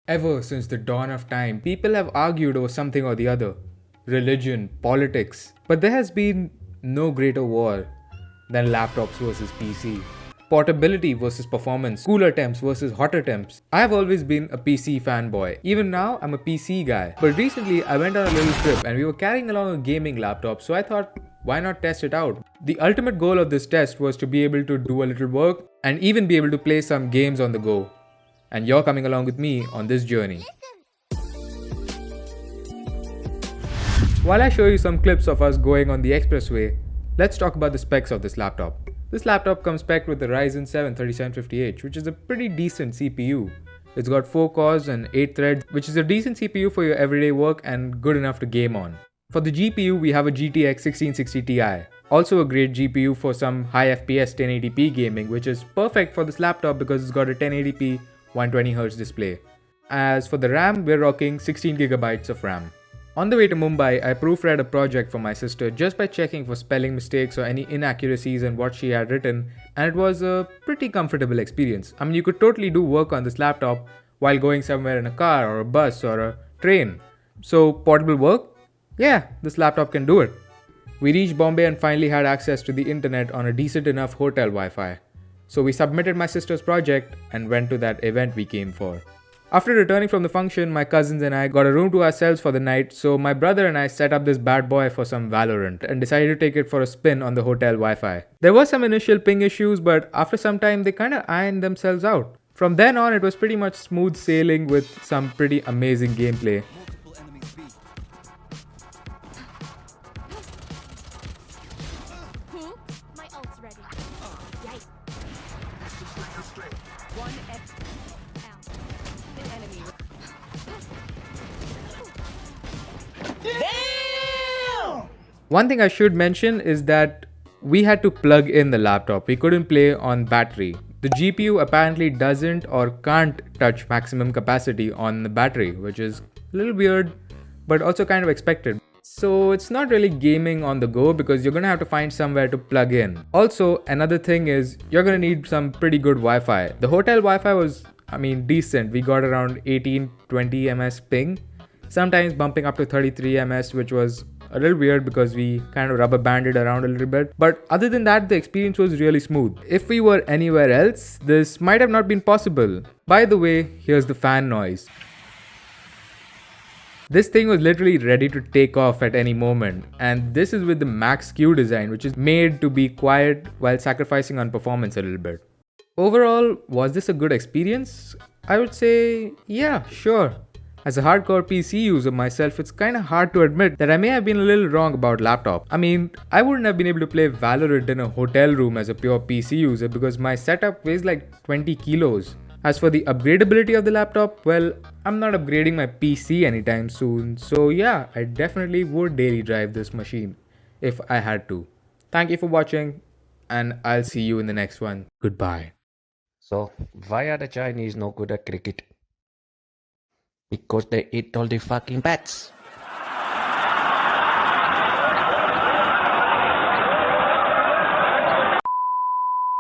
Ever since the dawn of time, people have argued over something or the other. Religion, politics. But there has been no greater war than laptops versus PC. Portability versus performance, cooler temps versus hotter temps. I have always been a PC fanboy. Even now, I'm a PC guy. But recently, I went on a little trip and we were carrying along a gaming laptop, so I thought, why not test it out? The ultimate goal of this test was to be able to do a little work and even be able to play some games on the go. And you're coming along with me on this journey. While I show you some clips of us going on the expressway, let's talk about the specs of this laptop. This laptop comes spec'd with the Ryzen 7 3750H, which is a pretty decent CPU. It's got 4 cores and 8 threads, which is a decent CPU for your everyday work and good enough to game on. For the GPU, we have a GTX 1660 Ti. Also a great GPU for some high FPS 1080p gaming, which is perfect for this laptop because it's got a 1080p 120Hz display. As for the RAM, we're rocking 16GB of RAM. On the way to Mumbai, I proofread a project for my sister just by checking for spelling mistakes or any inaccuracies in what she had written, and it was a pretty comfortable experience. I mean, you could totally do work on this laptop while going somewhere in a car or a bus or a train. So, portable work? Yeah, this laptop can do it. We reached Bombay and finally had access to the internet on a decent enough hotel Wi-Fi. So we submitted my sister's project and went to that event we came for. After returning from the function, my cousins and I got a room to ourselves for the night, so my brother and I set up this bad boy for some Valorant and decided to take it for a spin on the hotel Wi-Fi. There were some initial ping issues, but after some time they kinda ironed themselves out. From then on, it was pretty much smooth sailing with some pretty amazing gameplay. One thing I should mention is that we had to plug in the laptop. We couldn't play on battery. The GPU apparently doesn't or can't touch maximum capacity on the battery, which is a little weird, but also kind of expected. So it's not really gaming on the go because you're gonna have to find somewhere to plug in. Also, another thing is you're gonna need some pretty good Wi-Fi. The hotel Wi-Fi was, decent. We got around 18-20 ms ping, sometimes bumping up to 33 ms, which was a little weird because we kind of rubber banded around a little bit. But other than that, the experience was really smooth. If we were anywhere else, this might have not been possible. By the way, here's the fan noise. This thing was literally ready to take off at any moment, and this is with the Max Q design, which is made to be quiet while sacrificing on performance a little bit. Overall, was this a good experience? I would say, yeah, sure. As a hardcore PC user myself, it's kinda hard to admit that I may have been a little wrong about laptop. I wouldn't have been able to play Valorant in a hotel room as a pure PC user because my setup weighs like 20 kilos. As for the upgradability of the laptop, well, I'm not upgrading my PC anytime soon, so yeah, I definitely would daily drive this machine if I had to. Thank you for watching, and I'll see you in the next one. Goodbye. So, why are the Chinese no good at cricket? Because they eat all the fucking bats.